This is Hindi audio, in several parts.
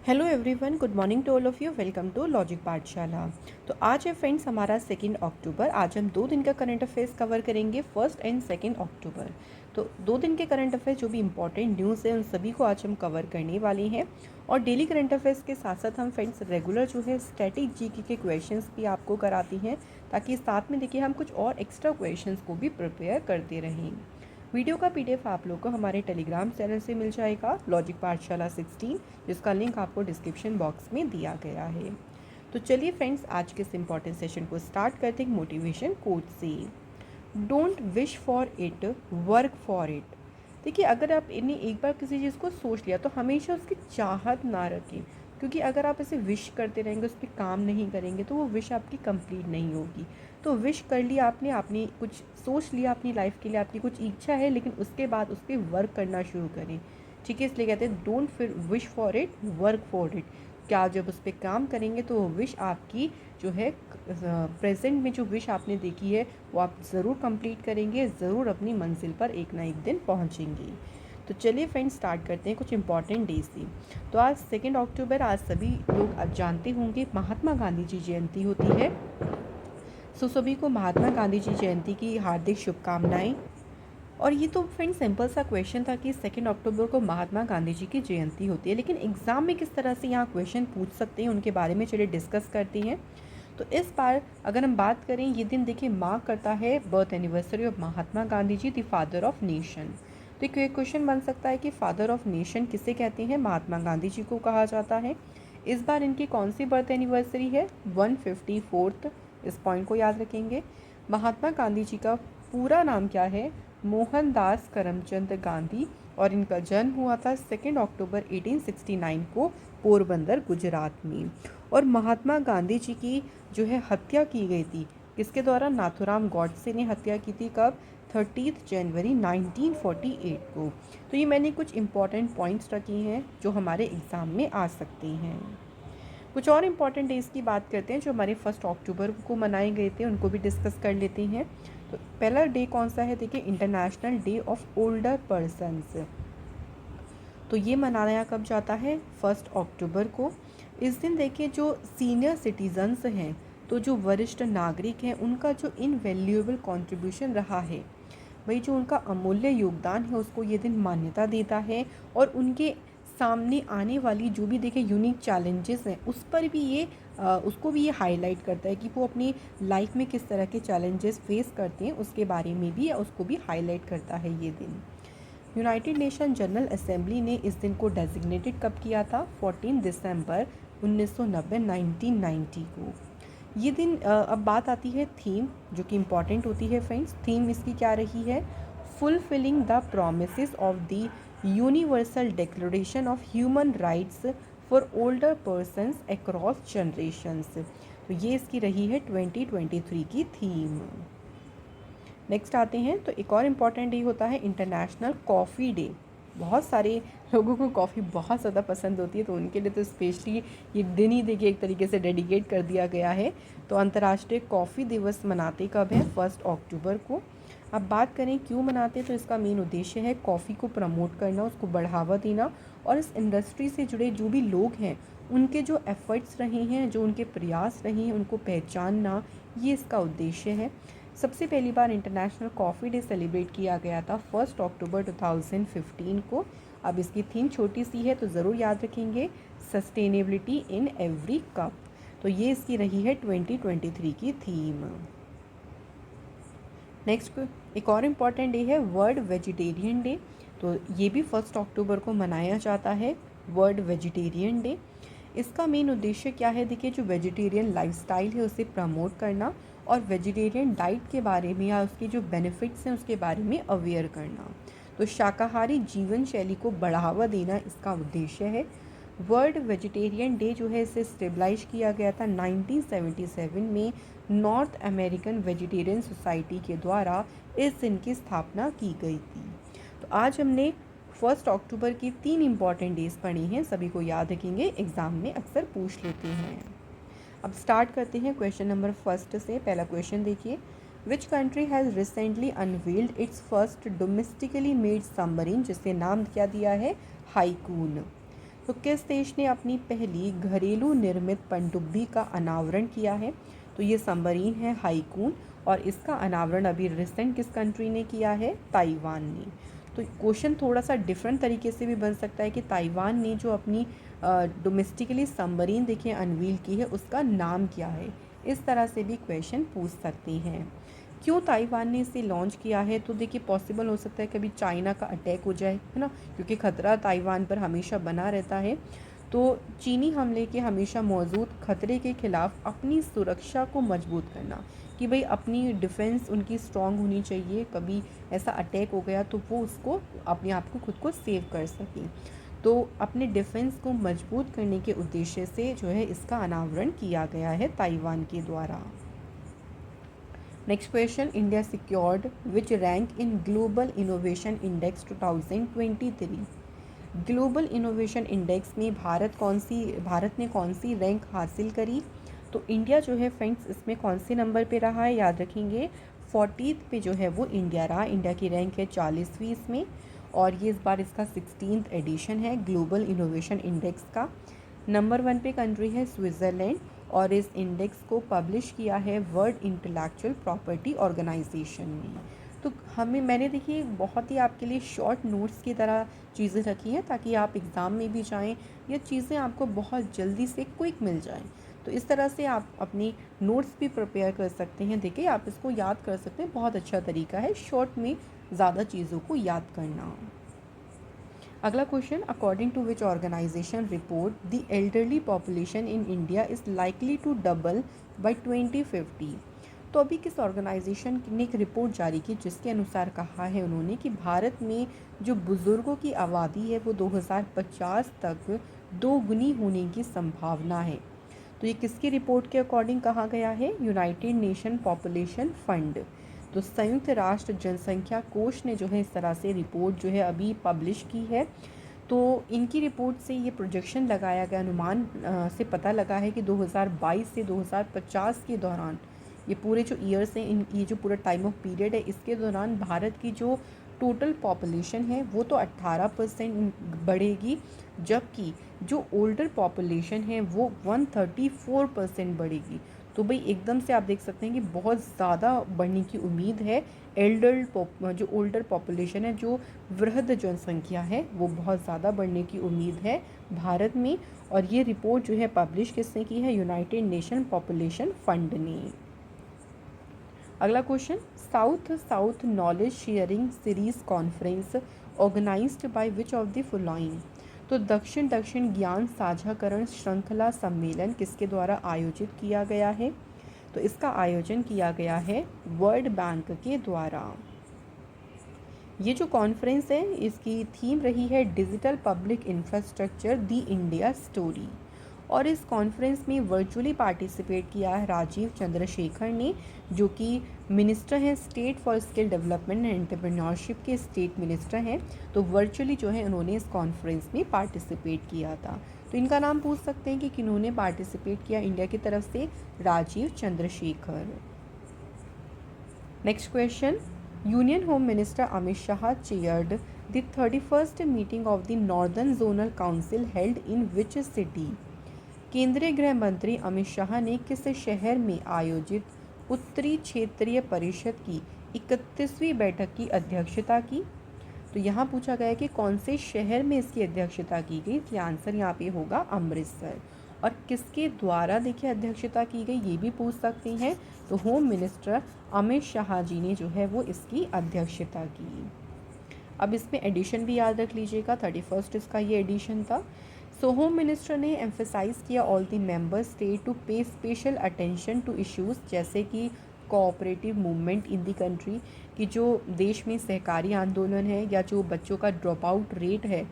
Hello everyone, good morning to all of you. Welcome to logic Pathshala. तो आज है फ्रेंड्स हमारा 2 अक्टूबर। आज हम 2 दिन का करंट अफेयर्स कवर करेंगे, 1 एंड 2 अक्टूबर। तो 2 दिन के करंट अफेयर्स जो भी इंपॉर्टेंट न्यूज़ है उन सभी को आज हम कवर करने वाले हैं। और डेली करंट अफेयर्स के साथ साथ हम फ्रेंड्स रेगुलर जो है स्टैटिक जीके के क्वेश्चंस भी आपको कराती हैं, ताकि साथ में देखिए हम कुछ और एक्स्ट्रा क्वेश्चंस को भी प्रिपेयर करते रहें। वीडियो का पीडीएफ आप लोग को हमारे टेलीग्राम चैनल से मिल जाएगा, लॉजिक पाठशाला 16, जिसका लिंक आपको डिस्क्रिप्शन बॉक्स में दिया गया है। तो चलिए फ्रेंड्स, आज के इस इम्पॉर्टेंट सेशन को स्टार्ट करते हैं मोटिवेशन कोट से। Don't wish for it, work for it. देखिए, अगर आप इन्हें एक बार किसी चीज़ को सोच लिया तो हमेशा उसकी चाहत ना रखें, क्योंकि अगर आप इसे विश करते रहेंगे, उस पर काम नहीं करेंगे तो वो विश आपकी कंप्लीट नहीं होगी। तो विश कर लिया आपने, आपने कुछ सोच लिया अपनी लाइफ के लिए, आपकी कुछ इच्छा है, लेकिन उसके बाद उस पर वर्क करना शुरू करें। ठीक है, इसलिए कहते हैं डोंट फिर wish for it, work for it. क्या आप जब उस पर काम करेंगे तो वो विश आपकी जो है प्रेजेंट में जो विश आपने देखी है वो आप ज़रूर कंप्लीट करेंगे, ज़रूर अपनी मंजिल पर एक ना एक दिन पहुंचेंगे। तो चलिए फ्रेंड्स, स्टार्ट करते हैं कुछ इंपॉर्टेंट डेज से। तो आज 2 अक्टूबर, आज सभी लोग आज जानते होंगे महात्मा गांधी जी जयंती होती है। सभी को महात्मा गांधी जी जयंती की हार्दिक शुभकामनाएं। और ये तो फ्रेंड्स सिंपल सा क्वेश्चन था कि 2 अक्टूबर को महात्मा गांधी जी की जयंती होती है, लेकिन एग्जाम में किस तरह से यहाँ क्वेश्चन पूछ सकते हैं उनके बारे में चलिए डिस्कस करते हैं। तो इस बार अगर हम बात करें, ये दिन देखिए मार्क करता है birth anniversary of Mahatma Gandhi ji, the father of nation. तो एक क्वेश्चन बन सकता है कि फादर ऑफ नेशन किसे कहते हैं? महात्मा गांधी जी को कहा जाता है। इस बार इनकी कौन सी बर्थ एनिवर्सरी है? 154th। इस पॉइंट को याद रखेंगे। महात्मा गांधी जी का पूरा नाम क्या है? मोहनदास करमचंद गांधी। और इनका जन्म हुआ था 2 अक्टूबर 1869 को पोरबंदर, गुजरात में। और महात्मा गांधी जी की जो है हत्या की गई थी किसके द्वारा? नाथूराम गॉडसे ने हत्या की थी। कब? 30 जनवरी 1948 को। तो ये मैंने कुछ इंपॉर्टेंट पॉइंट्स रखी हैं जो हमारे एग्ज़ाम में आ सकते हैं। कुछ और इम्पॉर्टेंट डेज़ की बात करते हैं जो हमारे 1 अक्टूबर को मनाए गए थे, उनको भी डिस्कस कर लेते हैं। तो पहला डे कौन सा है? देखिए, international day of older persons. तो ये मनाया कब जाता है? 1 अक्टूबर को। इस दिन देखिए जो सीनियर सिटीजन्स हैं, तो जो वरिष्ठ नागरिक हैं, उनका जो इनवैल्यूएबल कंट्रीब्यूशन रहा है, भाई जो उनका अमूल्य योगदान है, उसको ये दिन मान्यता देता है। और उनके सामने आने वाली जो भी देखिए यूनिक चैलेंजेस हैं, उस पर भी ये उसको भी ये हाईलाइट करता है कि वो अपनी लाइफ में किस तरह के चैलेंजेस फेस करते हैं, उसके बारे में भी उसको भी हाईलाइट करता है ये दिन। यूनाइटेड नेशन जनरल असेंबली ने इस दिन को डेजिग्नेटेड कब किया था? 14 दिसंबर 1990, 1990 को। ये दिन अब बात आती है थीम, जो कि इम्पॉर्टेंट होती है फ्रेंड्स। थीम इसकी क्या रही है? Fulfilling the promises of the universal declaration of human rights for older persons across generations. तो ये इसकी रही है 2023 की थीम। नेक्स्ट आते हैं, तो एक और इम्पॉर्टेंट डे होता है इंटरनेशनल कॉफ़ी डे। बहुत सारे लोगों को कॉफ़ी बहुत ज़्यादा पसंद होती है, तो उनके लिए तो स्पेशली ये दिन ही देखिए एक तरीके से डेडिकेट कर दिया गया है। तो अंतर्राष्ट्रीय कॉफ़ी दिवस मनाते कब है? 1 अक्टूबर को। अब बात करें क्यों मनाते हैं, तो इसका मेन उद्देश्य है कॉफ़ी को प्रमोट करना, उसको बढ़ावा देना, और इस इंडस्ट्री से जुड़े जो भी लोग हैं उनके जो एफ़र्ट्स रहे हैं, जो उनके प्रयास रहे हैं, उनको पहचानना, ये इसका उद्देश्य है। सबसे पहली बार इंटरनेशनल कॉफ़ी डे सेलिब्रेट किया गया था 1 अक्टूबर 2015 को। अब इसकी थीम छोटी सी है तो ज़रूर याद रखेंगे, सस्टेनेबिलिटी इन एवरी कप। तो ये इसकी रही है 2023 की थीम। नेक्स्ट एक और इम्पॉर्टेंट डे है वर्ल्ड वेजिटेरियन डे। तो ये भी 1 अक्टूबर को मनाया जाता है, वर्ल्ड वेजिटेरियन डे। इसका मेन उद्देश्य क्या है? देखिए, जो वेजिटेरियन लाइफस्टाइल है उसे प्रमोट करना, और वेजिटेरियन डाइट के बारे में या उसके जो बेनिफिट्स हैं उसके बारे में अवेयर करना। तो शाकाहारी जीवन शैली को बढ़ावा देना इसका उद्देश्य है। वर्ल्ड वेजिटेरियन डे जो है इसे स्टेबलाइज किया गया था 1977 में नॉर्थ अमेरिकन वेजिटेरियन सोसाइटी के द्वारा। इस दिन की स्थापना की गई थी। तो आज हमने 1 अक्टूबर की 3 इम्पॉर्टेंट डेज पढ़ी हैं, सभी को याद रखेंगे, एग्जाम में अक्सर पूछ लेते हैं। अब स्टार्ट करते हैं क्वेश्चन नंबर फर्स्ट से। पहला क्वेश्चन देखिए, which country has recently unveiled it's first domestically made submarine, जिससे नाम क्या दिया है? हाईकून। तो किस देश ने अपनी पहली घरेलू निर्मित पनडुब्बी का अनावरण किया है? तो ये सबमरीन है हाईकून, और इसका अनावरण अभी रिसेंट किस कंट्री ने किया है? ताइवान ने। तो क्वेश्चन थोड़ा सा डिफरेंट तरीके से भी बन सकता है कि ताइवान ने जो अपनी डोमेस्टिकली सबमरीन देखिए अनवील की है, उसका नाम क्या है? इस तरह से भी क्वेश्चन पूछ सकते हैं। क्यों ताइवान ने इसे लॉन्च किया है? तो देखिए पॉसिबल हो सकता है कभी चाइना का अटैक हो जाए, है ना, क्योंकि खतरा ताइवान पर हमेशा बना रहता है। तो चीनी हमले के हमेशा मौजूद खतरे के खिलाफ अपनी सुरक्षा को मजबूत करना, कि भाई अपनी डिफेंस उनकी स्ट्रांग होनी चाहिए, कभी ऐसा अटैक हो गया तो वो उसको अपने आप को खुद को सेव कर सकें। तो अपने डिफेंस को मजबूत करने के उद्देश्य से जो है इसका अनावरण किया गया है ताइवान के द्वारा। Next question, India secured which rank in global innovation index 2023? Global innovation index में भारत ने कौन सी रैंक हासिल करी? तो इंडिया जो है फ्रेंड्स इसमें कौन से नंबर पे रहा है? याद रखेंगे 40th पे जो है वो इंडिया रहा। इंडिया की रैंक है 40वीं इसमें, और ये इस बार इसका 16th एडिशन है ग्लोबल इनोवेशन इंडेक्स का। नंबर 1 पे कंट्री है स्विट्ज़रलैंड, और इस इंडेक्स को पब्लिश किया है वर्ल्ड इंटेलेक्चुअल प्रॉपर्टी ऑर्गेनाइजेशन ने। तो मैंने देखिए बहुत ही आपके लिए शॉर्ट नोट्स की तरह चीज़ें रखी हैं, ताकि आप एग्ज़ाम में भी जाएं, ये चीज़ें आपको बहुत जल्दी से क्विक मिल जाएं। तो इस तरह से आप अपनी नोट्स भी प्रिपेयर कर सकते हैं। देखिए आप इसको याद कर सकते हैं, बहुत अच्छा तरीका है शॉर्ट में ज़्यादा चीज़ों को याद करना। अगला question, according to which organization report the elderly population in India is likely to double by 2050? तो अभी किस ऑर्गेनाइजेशन ने एक रिपोर्ट जारी की जिसके अनुसार कहा है उन्होंने कि भारत में जो बुज़ुर्गों की आबादी है वो 2050 तक दोगुनी होने की संभावना है? तो ये किसकी रिपोर्ट के अकॉर्डिंग कहा गया है? United nation population fund. तो संयुक्त राष्ट्र जनसंख्या कोष ने जो है इस तरह से रिपोर्ट जो है अभी पब्लिश की है। तो इनकी रिपोर्ट से ये प्रोजेक्शन लगाया गया, अनुमान से पता लगा है कि 2022 से 2050 के दौरान, ये पूरे जो ईयर्स हैं, ये जो पूरा टाइम ऑफ पीरियड है, इसके दौरान भारत की जो टोटल पॉपुलेशन है वो तो 18% बढ़ेगी, जबकि जो ओल्डर पॉपुलेशन है वो 134% बढ़ेगी। तो भाई एकदम से आप देख सकते हैं कि बहुत ज़्यादा बढ़ने की उम्मीद है। जो ओल्डर पॉपुलेशन है, जो वृद्ध जनसंख्या है, वो बहुत ज़्यादा बढ़ने की उम्मीद है भारत में। और ये रिपोर्ट जो है पब्लिश किसने की है? यूनाइटेड नेशन पॉपुलेशन फंड ने। अगला question, south south knowledge sharing series conference organized by which of the following? तो दक्षिण दक्षिण ज्ञान साझाकरण श्रृंखला सम्मेलन किसके द्वारा आयोजित किया गया है? तो इसका आयोजन किया गया है वर्ल्ड बैंक के द्वारा। ये जो कॉन्फ्रेंस है इसकी थीम रही है digital public infrastructure the India story, और इस कॉन्फ्रेंस में वर्चुअली पार्टिसिपेट किया है राजीव चंद्रशेखर ने, जो कि मिनिस्टर हैं state for skill development and entrepreneurship के स्टेट मिनिस्टर हैं। तो वर्चुअली जो है उन्होंने इस कॉन्फ्रेंस में पार्टिसिपेट किया था। तो इनका नाम पूछ सकते हैं कि किन्होंने पार्टिसिपेट किया इंडिया की तरफ से? Rajeev Chandrashekhar. Next question, union home minister Amit Shah chaired the 31st meeting of the northern zonal council held in which city? केंद्रीय गृह मंत्री अमित शाह ने किस शहर में आयोजित उत्तरी क्षेत्रीय परिषद की 31वीं बैठक की अध्यक्षता की? तो यहाँ पूछा गया है कि कौन से शहर में इसकी अध्यक्षता की गई। तो आंसर यहाँ पे होगा अमृतसर। और किसके द्वारा देखिए अध्यक्षता की गई, ये भी पूछ सकते हैं। तो होम मिनिस्टर अमित शाह जी ने जो है वो इसकी अध्यक्षता की। अब इसमें एडिशन भी याद रख लीजिएगा, 31st इसका ये एडिशन था। सो होम मिनिस्टर ने एम्फेसाइज किया all the member state to pay special attention to issues जैसे कि cooperative movement in the country, कि जो देश में सहकारी आंदोलन है या जो बच्चों का ड्रॉप आउट रेट है,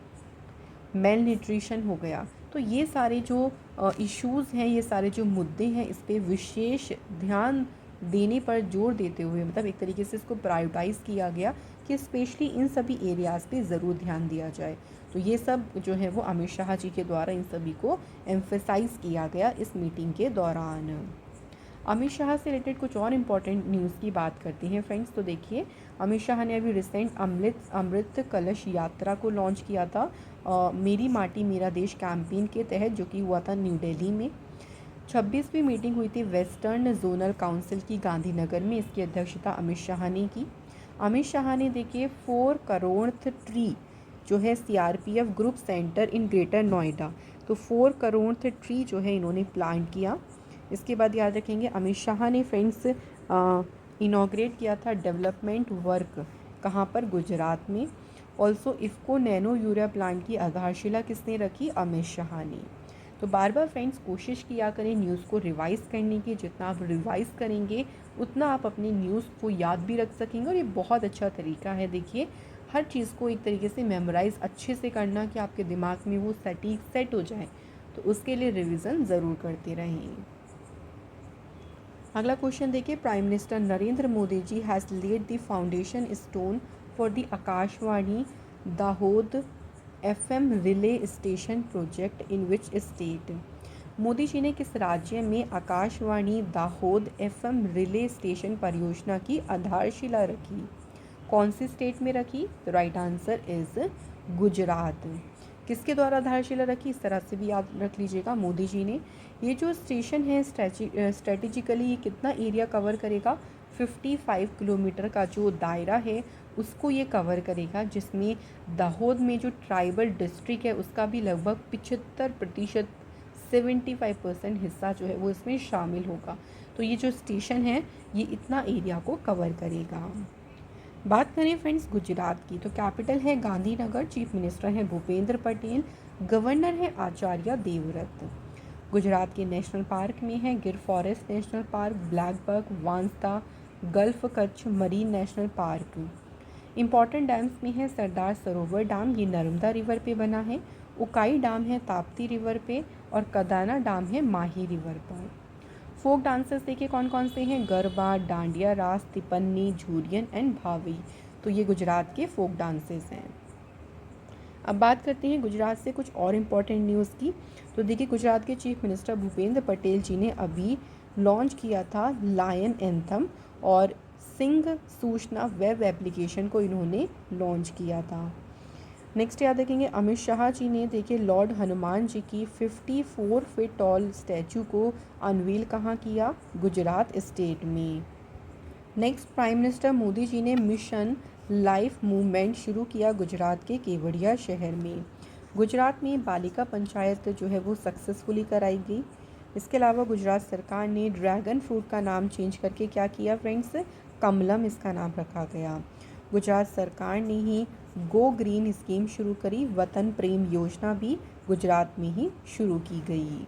मेल न्यूट्रिशन हो गया, तो ये सारे जो इश्यूज़ हैं, ये सारे जो मुद्दे हैं, इस पर विशेष ध्यान देने पर जोर देते हुए, मतलब एक तरीके से इसको प्रायोरिटाइज़ किया गया कि स्पेशली इन सभी एरियाज़ पे ज़रूर ध्यान दिया जाए। तो ये सब जो है वो अमित शाह जी के द्वारा इन सभी को एम्फेसाइज़ किया गया इस मीटिंग के दौरान। अमित शाह से रिलेटेड कुछ और इम्पॉर्टेंट न्यूज़ की बात करते हैं फ्रेंड्स। तो देखिए, अमित शाह ने अभी रिसेंट अमृत कलश यात्रा को लॉन्च किया था मेरी माटी मेरा देश कैंपेन के तहत, जो कि हुआ था न्यू दिल्ली में। 26वीं मीटिंग हुई थी वेस्टर्न जोनल काउंसिल की गांधीनगर में। इसकी अध्यक्षता अमित शाह ने की। अमित शाह ने देखिए 4 करोड़ ट्री जो है CRPF group centre in greater Noida, तो 4 करोड़ ट्री जो है इन्होंने प्लांट किया। इसके बाद याद रखेंगे अमित शाह ने फ्रेंड्स इनॉग्रेट किया था डेवलपमेंट वर्क, कहाँ पर, गुजरात में। Also IFFCO nano urea plant की आधारशिला किसने रखी, अमित शाह ने। तो बार बार फ्रेंड्स कोशिश किया करें न्यूज़ को रिवाइज़ करने की। जितना आप रिवाइज़ करेंगे उतना आप अपनी न्यूज़ को याद भी रख सकेंगे, और ये बहुत अच्छा तरीका है। देखिए, हर चीज़ को एक तरीके से मेमोराइज़ अच्छे से करना कि आपके दिमाग में वो सेट हो जाए, तो उसके लिए रिवीजन ज़रूर करते रहें। अगला क्वेश्चन देखिए, prime minister Narendra Modi ji has laid the foundation stone for the Akashvani Dahod FM relay station project in which state. Modi ji ने किस राज्य में Akashvani Dahod FM relay station परियोजना की आधारशिला रखी, कौन सी स्टेट में रखी? तो राइट आंसर इज गुजरात। किसके द्वारा आधारशिला रखी, इस तरह से भी याद रख लीजिएगा, मोदी जी ने। ये जो स्टेशन है स्ट्रेटेजिकली कितना एरिया कवर करेगा, 55 किलोमीटर का जो दायरा है उसको ये कवर करेगा, जिसमें दाहोद में जो ट्राइबल डिस्ट्रिक्ट है उसका भी लगभग 75%, 75% हिस्सा जो है वो इसमें शामिल होगा। तो ये जो स्टेशन है ये इतना एरिया को कवर करेगा। बात करें फ्रेंड्स गुजरात की, तो कैपिटल है गांधीनगर, चीफ मिनिस्टर हैं भूपेंद्र पटेल, गवर्नर है आचार्य देवव्रत। गुजरात के नेशनल पार्क में है गिर forest national park, blackbuck, Vansda, gulf Kutch marine national park. Important dams में है सरदार सरोवर डैम, ये नर्मदा रिवर पे बना है, उकाई डैम है ताप्ती रिवर पे, और कदाना डैम है माही रिवर पर। फोक डांसेस देखिए कौन कौन से हैं, गरबा, डांडिया रास, तिपन्नी, झूरियन एंड भावी। तो ये गुजरात के फोक डांसेस हैं। अब बात करते हैं गुजरात से कुछ और इम्पॉर्टेंट न्यूज़ की। तो देखिए, गुजरात के चीफ मिनिस्टर भूपेंद्र पटेल जी ने अभी लॉन्च किया था लायन एंथम और सिंह सूचना वेब एप्लीकेशन को इन्होंने लॉन्च किया था। नेक्स्ट याद रखेंगे, अमित शाह जी ने देखिए लॉर्ड हनुमान जी की 54 फीट टॉल स्टैचू को अनवील कहाँ किया, गुजरात स्टेट में। Next, prime minister Modi ji ने मिशन लाइफ मूवमेंट शुरू किया गुजरात के केवड़िया शहर में। गुजरात में बालिका पंचायत जो है वो सक्सेसफुली कराई गई। इसके अलावा गुजरात सरकार ने ड्रैगन फ्रूट का नाम चेंज करके क्या किया फ्रेंड्स, कमलम इसका नाम रखा गया। गुजरात सरकार ने ही गो ग्रीन स्कीम शुरू करी, वतन प्रेम योजना भी गुजरात में ही शुरू की गई।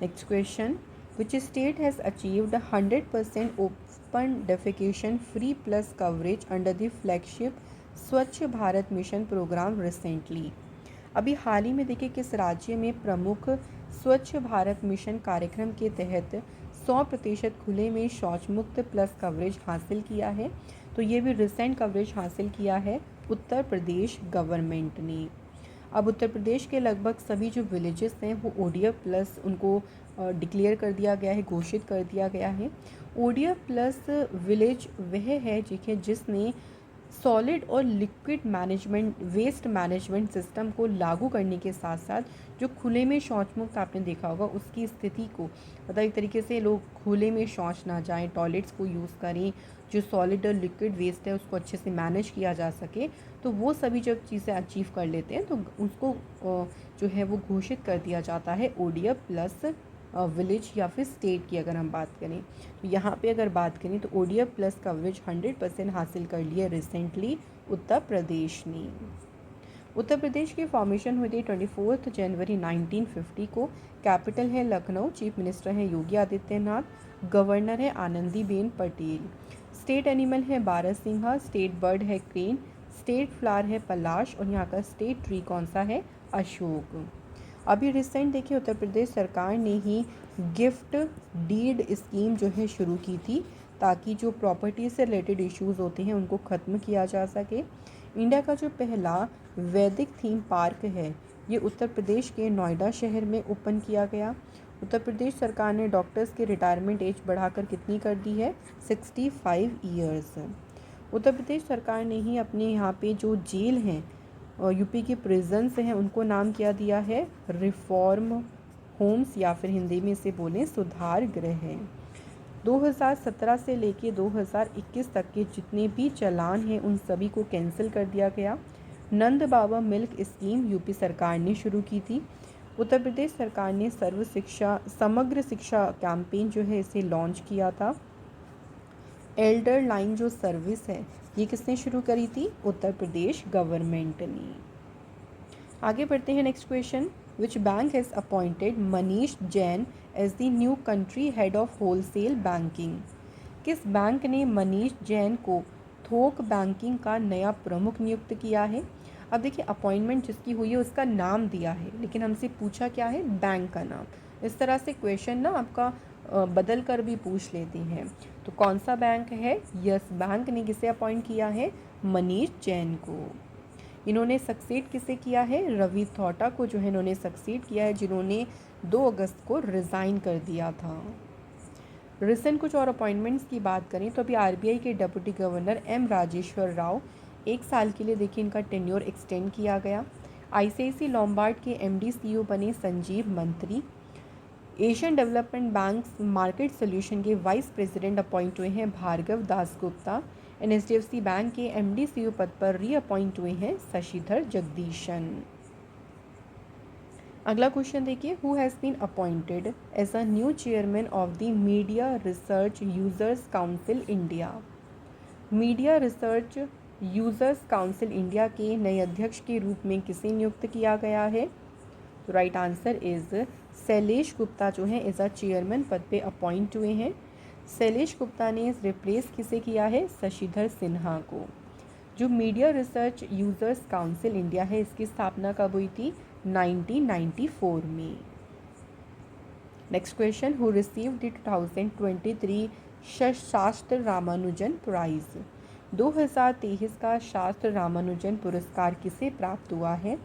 Next question, which state has achieved 100% open defecation free plus coverage under the flagship स्वच्छ भारत मिशन प्रोग्राम रिसेंटली। अभी हाल ही में देखिए किस राज्य में प्रमुख स्वच्छ भारत मिशन कार्यक्रम के तहत 100% खुले में शौच मुक्त प्लस कवरेज हासिल किया है। तो ये भी रिसेंट कवरेज हासिल किया है उत्तर प्रदेश गवर्नमेंट ने। अब उत्तर प्रदेश के लगभग सभी जो विलेजेस हैं वो ODF प्लस उनको डिक्लेयर कर दिया गया है, घोषित कर दिया गया है। ODF प्लस विलेज वह है जिसने सॉलिड और liquid management waste management system को लागू करने के साथ साथ जो खुले में शौच मुक्त आपने देखा होगा उसकी स्थिति को, मतलब एक तरीके से लोग खुले में शौच ना जाएं, टॉयलेट्स को यूज़ करें, जो सॉलिड और लिक्विड वेस्ट है उसको अच्छे से मैनेज किया जा सके। तो वो सभी जब चीज़ें अचीव कर लेते हैं तो उसको जो है वो घोषित कर दिया जाता है ODF प्लस विलेज या फिर स्टेट की अगर हम बात करें। तो यहाँ पे अगर बात करें तो ODF प्लस कवरेज 100% हासिल कर लिया रिसेंटली उत्तर प्रदेश ने। उत्तर प्रदेश की फॉर्मेशन हुई थी 24 जनवरी 1950 को। कैपिटल है लखनऊ, चीफ मिनिस्टर हैं योगी आदित्यनाथ, गवर्नर है आनंदीबेन पटेल। स्टेट एनिमल है बारहसिंघा, स्टेट बर्ड है क्रेन, स्टेट फ्लावर है पलाश, और यहाँ का स्टेट ट्री कौन सा है, अशोक। अभी रिसेंट देखिए उत्तर प्रदेश सरकार ने ही गिफ्ट डीड स्कीम जो है शुरू की थी, ताकि जो प्रॉपर्टी से रिलेटेड इश्यूज होते हैं उनको ख़त्म किया जा सके। इंडिया का जो पहला वैदिक थीम पार्क है ये उत्तर प्रदेश के नोएडा शहर में ओपन किया गया। उत्तर प्रदेश सरकार ने डॉक्टर्स की रिटायरमेंट एज बढ़ाकर कितनी कर दी है? 65 ईयर्स। उत्तर प्रदेश सरकार ने ही अपने यहाँ पे जो जेल हैं और यूपी के प्रिजन्स हैं उनको नाम क्या दिया है? रिफॉर्म होम्स, या फिर हिंदी में इसे बोलें सुधार गृह। 2017 से लेके 2021 तक के जितने भी चालान हैं उन सभी को कैंसिल कर दिया गया। नंद बाबा मिल्क स्कीम यूपी सरकार ने शुरू की थी। उत्तर प्रदेश सरकार ने समग्र शिक्षा कैंपेन जो है इसे लॉन्च किया था। एल्डर लाइन जो सर्विस है ये किसने शुरू करी थी? उत्तर प्रदेश गवर्नमेंट ने। आगे बढ़ते हैं next question. Which bank has appointed Manish Jain as the new country head of wholesale banking? किस बैंक ने मनीष जैन को थोक बैंकिंग का नया प्रमुख नियुक्त किया है? अब देखिए अपॉइंटमेंट जिसकी हुई है उसका नाम दिया है, लेकिन हमसे पूछा क्या है? बैंक का नाम। इस तरह से क्वेश्चन ना आपका बदल कर भी पूछ लेते हैं। तो कौन सा बैंक है? यस बैंक ने किसे अपॉइंट किया है? मनीष जैन को। इन्होंने सक्सीड किसे किया है? रवि थोटा को जो है इन्होंने सक्सीड किया है, जिन्होंने 2 अगस्त को रिज़ाइन कर दिया था। रिसेंट कुछ और अपॉइंटमेंट्स की बात करें तो अभी आरबीआई के deputy governor M Rajeshwar Rao 1 साल के लिए देखिए इनका टेन्योर एक्सटेंड किया गया। आईसीआईसी लॉम्बार्ड के एमडी सीईओ बने संजीव मंत्री। Asian development bank market solution के वाइस प्रेसिडेंट अपॉइंट हुए हैं भार्गव दासगुप्ता। एचडीएफसी बैंक के एमडी सीईओ पद पर रीअपॉइंट हुए हैं शशिधर जगदीशन। अगला क्वेश्चन देखिए, who has been appointed as a new chairman of the media research users council India? Media research users council India के नए अध्यक्ष के रूप में किसे नियुक्त किया गया है? तो right answer is Shailesh Gupta जो है एज अ चेयरमैन पद पे अपॉइंट हुए हैं। शैलेश गुप्ता ने रिप्लेस किसे किया है? शशिधर सिन्हा को। जो media research users council India है इसकी स्थापना कब हुई थी? 1994 में। Next question, who received the 2023 शास्त्र रामानुजन प्राइज? 2023 का शास्त्र रामानुजन पुरस्कार किसे प्राप्त हुआ है?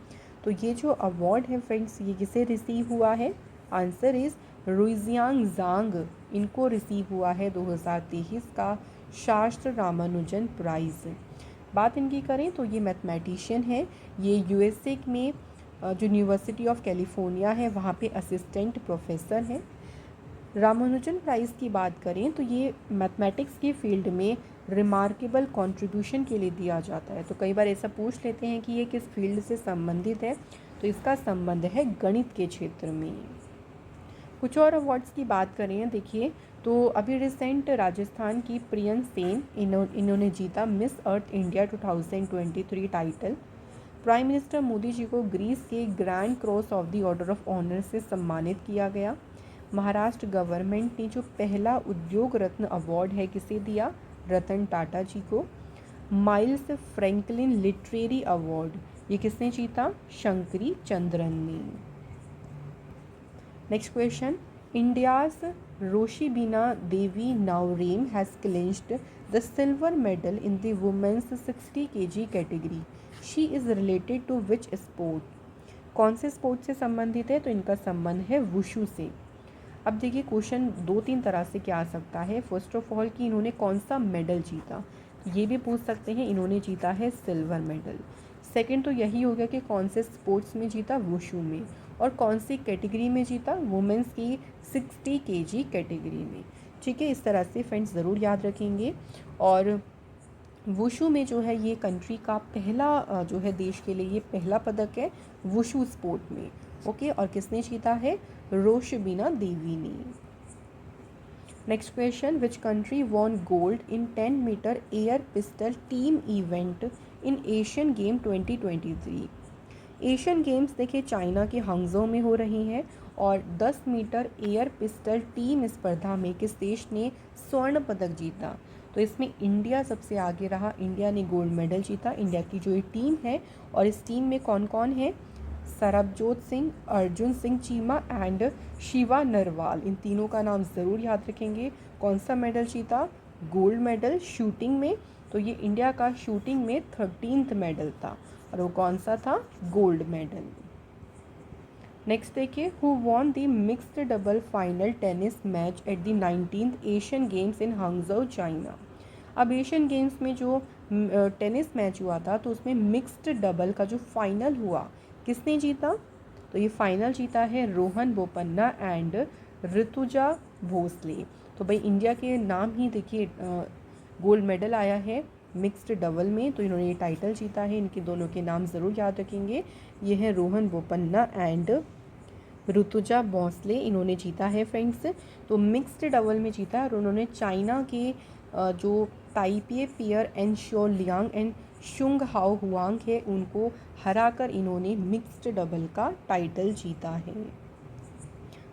तो ये जो अवार्ड है फ्रेंड्स ये किसे रिसीव हुआ है? आंसर इज रुइजियांग जांग, इनको रिसीव हुआ है 2023 का शास्त्र रामानुजन प्राइज़। बात इनकी करें तो ये मैथमेटिशियन है। ये यूएसए में जो यूनिवर्सिटी ऑफ कैलिफोर्निया है वहाँ पे असिस्टेंट प्रोफेसर हैं। रामानुजन प्राइज़ की बात करें तो ये मैथमेटिक्स की फील्ड में रिमार्केबल कंट्रीब्यूशन के लिए दिया जाता है। तो कई बार ऐसा पूछ लेते हैं कि ये किस फील्ड से संबंधित है, तो इसका संबंध है गणित के क्षेत्र में। कुछ और अवार्ड्स की बात करें देखिए तो अभी रिसेंट राजस्थान की प्रियन सेन इन्होंने जीता Miss Earth India 2023 title. Prime minister Modi ji को ग्रीस के grand cross of the order of honour से सम्मानित किया गया। महाराष्ट्र गवर्नमेंट ने जो पहला उद्योग रत्न अवार्ड है किसे दिया? रतन टाटा जी को। माइल्स फ्रैंकलिन लिटरेरी अवार्ड ये किसने जीता? शंकरी चंद्रन ने। Next question, India's Roshibina Devi Naorem has clinched the silver medal in the women's 60 kg category. She is related to which sport? कौन से स्पोर्ट से संबंधित है? तो इनका संबंध है वुशु से। अब देखिए क्वेश्चन 2-3 तरह से क्या आ सकता है। फर्स्ट ऑफ ऑल कि इन्होंने कौन सा मेडल जीता, ये भी पूछ सकते हैं। इन्होंने जीता है सिल्वर मेडल। सेकंड तो यही हो गया कि कौन से स्पोर्ट्स में जीता? वुशु में। और कौन सी कैटेगरी में जीता? वुमेंस की 60 kg कैटेगरी में। ठीक है, इस तरह से फ्रेंड्स ज़रूर याद रखेंगे। और वुशु में जो है ये कंट्री का पहला जो है देश के लिए ये पहला पदक है वुशु स्पोर्ट में। ओके, और किसने जीता है? रोशिबिना देवी ने। Next question, which country won gold in 10 meter air pistol team event in Asian game 2023? Asian games देखिए चाइना के हांगझो में हो रही हैं और 10 मीटर एयर पिस्टल टीम स्पर्धा में किस देश ने स्वर्ण पदक जीता? तो इसमें इंडिया सबसे आगे रहा। इंडिया ने गोल्ड मेडल जीता। इंडिया की जो ये टीम है और इस टीम में कौन कौन है? सरबजोत सिंह, अर्जुन सिंह चीमा एंड शिवा नरवाल, इन तीनों का नाम ज़रूर याद रखेंगे। कौन सा मेडल जीता? गोल्ड मेडल शूटिंग में। तो ये इंडिया का शूटिंग में 13th मेडल था और वो कौन सा था? Gold medal. नेक्स्ट देखिए, who won the mixed double final tennis match at the 19th Asian games in Hangzhou China. अब एशियन गेम्स में जो टेनिस मैच हुआ था तो उसमें मिक्स्ड डबल का जो फाइनल हुआ, किसने जीता? तो ये फाइनल जीता है रोहन बोपन्ना एंड ऋतुजा भोसले। तो भाई इंडिया के नाम ही देखिए, गोल्ड मेडल आया है मिक्स्ड डबल में, तो इन्होंने ये टाइटल जीता है। इनके दोनों के नाम ज़रूर याद रखेंगे, ये है रोहन बोपन्ना एंड ऋतुजा भोसले, इन्होंने जीता है फ्रेंड्स। तो मिक्स्ड डबल में जीता और उन्होंने चाइना के जो ताइपे पियर एंड शो लियांग एंड शुंग हाओ हुआंग है उनको हराकर इन्होंने मिक्स्ड डबल का टाइटल जीता है।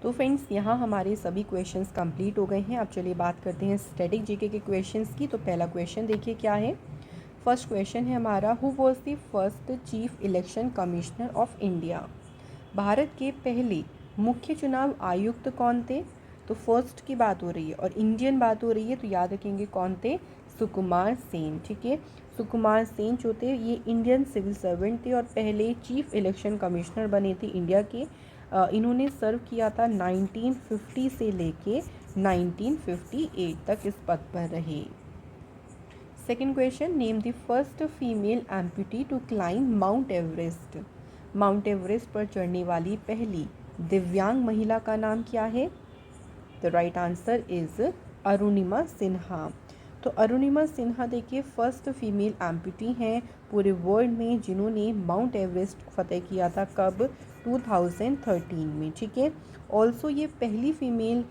तो फ्रेंड्स यहाँ हमारे सभी क्वेश्चंस कंप्लीट हो गए हैं। अब चलिए बात करते हैं स्टैटिक जीके के क्वेश्चंस की। तो पहला क्वेश्चन देखिए क्या है। फर्स्ट क्वेश्चन है हमारा, who was the first chief election commissioner of India. Bharat के पहले मुख्य चुनाव आयुक्त कौन थे? तो फर्स्ट की बात हो रही है और इंडियन बात हो रही है, तो याद रखेंगे कौन थे? सुकुमार सेन। ठीक है, सुकुमार सेन जो थे ये इंडियन सिविल सर्वेंट थे और पहले चीफ इलेक्शन कमिश्नर बने थे इंडिया के। इन्होंने सर्व किया था 1950 से लेके 1958 तक इस पद पर रहे। Second question, name the first female amputee to climb Mount Everest. Mount Everest पर चढ़ने वाली पहली दिव्यांग महिला का नाम क्या है? The right answer is Arunima Sinha. तो अरुणिमा सिन्हा देखिए फर्स्ट फीमेल एम्प्यूटी हैं पूरे वर्ल्ड में जिन्होंने माउंट एवरेस्ट फतेह किया था। कब? 2013 में। ठीक है, ऑल्सो ये पहली फीमेल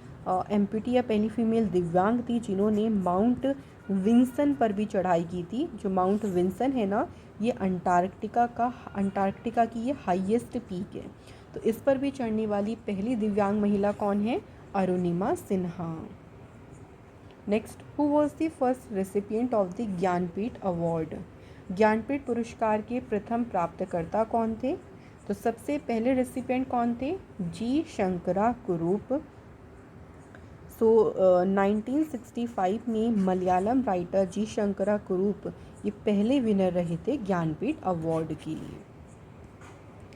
एम्प्यूटी या पहली फीमेल दिव्यांग थी जिन्होंने माउंट विंसन पर भी चढ़ाई की थी। जो माउंट विंसन है ना, ये अंटार्कटिका की ये हाईएस्ट पीक है। तो इस पर भी चढ़ने वाली पहली दिव्यांग महिला कौन है? Arunima Sinha. Next, who was the first recipient of the Jnanpith award. Jnanpith पुरस्कार के प्रथम प्राप्तकर्ता कौन थे? तो सबसे पहले रेसिपिएंट कौन थे? जी शंकरा कुरूप। 1965 में मलयालम राइटर जी शंकरा कुरूप ये पहले विनर रहे थे ज्ञानपीठ अवार्ड के लिए।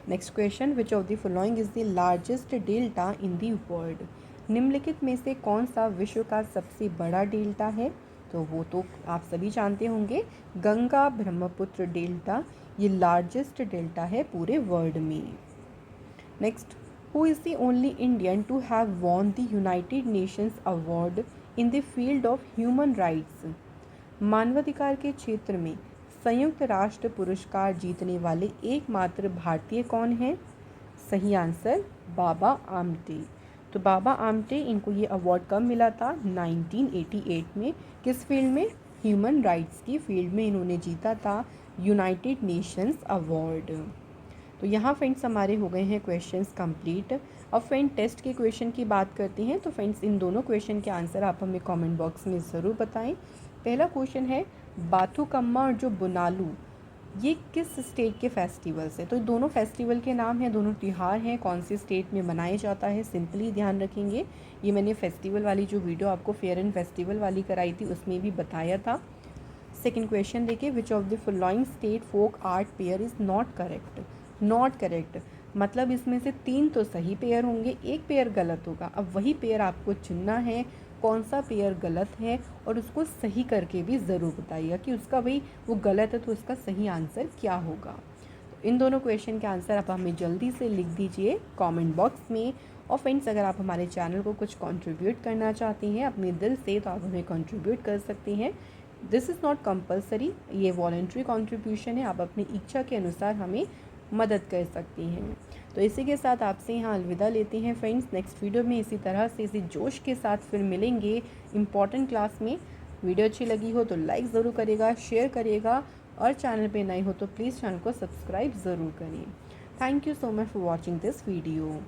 Next question, which of the following is the largest delta in the world. निम्नलिखित में से कौन सा विश्व का सबसे बड़ा डेल्टा है? तो वो तो आप सभी जानते होंगे, गंगा ब्रह्मपुत्र डेल्टा ये लार्जेस्ट डेल्टा है पूरे वर्ल्ड में। Next, who is the only Indian to have won the United Nations award in the field of human rights. मानवाधिकार के क्षेत्र में संयुक्त राष्ट्र पुरस्कार जीतने वाले एकमात्र भारतीय कौन हैं? सही आंसर बाबा आमटे। तो बाबा आमटे इनको ये अवार्ड कब मिला था? 1988 में। किस फील्ड में? ह्यूमन राइट्स की फील्ड में इन्होंने जीता था यूनाइटेड नेशंस अवार्ड। तो यहाँ फ्रेंड्स हमारे हो गए हैं क्वेश्चंस कंप्लीट। अब फ्रेंड टेस्ट के क्वेश्चन की बात करते हैं। तो फ्रेंड्स इन दोनों क्वेश्चन के आंसर आप हमें कमेंट बॉक्स में ज़रूर बताएं। पहला क्वेश्चन है, बाथुकम्मा और जो बुनालू ये किस स्टेट के फेस्टिवल्स हैं? तो दोनों फेस्टिवल के नाम हैं, दोनों त्यौहार हैं, कौन सी स्टेट में मनाया जाता है सिंपली ध्यान रखेंगे। ये मैंने फेस्टिवल वाली जो वीडियो आपको फेयर एंड फेस्टिवल वाली कराई थी उसमें भी बताया था। सेकेंड क्वेश्चन देखिए, which of the following state folk art pair is not correct. Not correct मतलब इसमें से 3 तो सही पेयर होंगे, एक पेयर गलत होगा। अब वही पेयर आपको चुनना है, कौन सा पेयर गलत है और उसको सही करके भी ज़रूर बताइएगा कि उसका भाई वो गलत है तो उसका सही आंसर क्या होगा। तो इन दोनों क्वेश्चन के आंसर आप हमें जल्दी से लिख दीजिए कमेंट बॉक्स में। और फ्रेंड्स अगर आप हमारे चैनल को कुछ कंट्रीब्यूट करना चाहती हैं अपने दिल से तो आप हमें कंट्रीब्यूट कर सकती हैं। दिस इज़ नॉट कंपलसरी, ये वॉलंटरी कंट्रीब्यूशन है, आप अपनी इच्छा के अनुसार हमें मदद कर सकती हैं। तो इसी के साथ आपसे यहाँ अलविदा लेते हैं फ्रेंड्स। नेक्स्ट वीडियो में इसी तरह से इसी जोश के साथ फिर मिलेंगे इम्पॉर्टेंट क्लास में। वीडियो अच्छी लगी हो तो लाइक ज़रूर करिएगा, शेयर करिएगा और चैनल पे नए हो तो प्लीज़ चैनल को सब्सक्राइब ज़रूर करिए। Thank you so much for watching this video.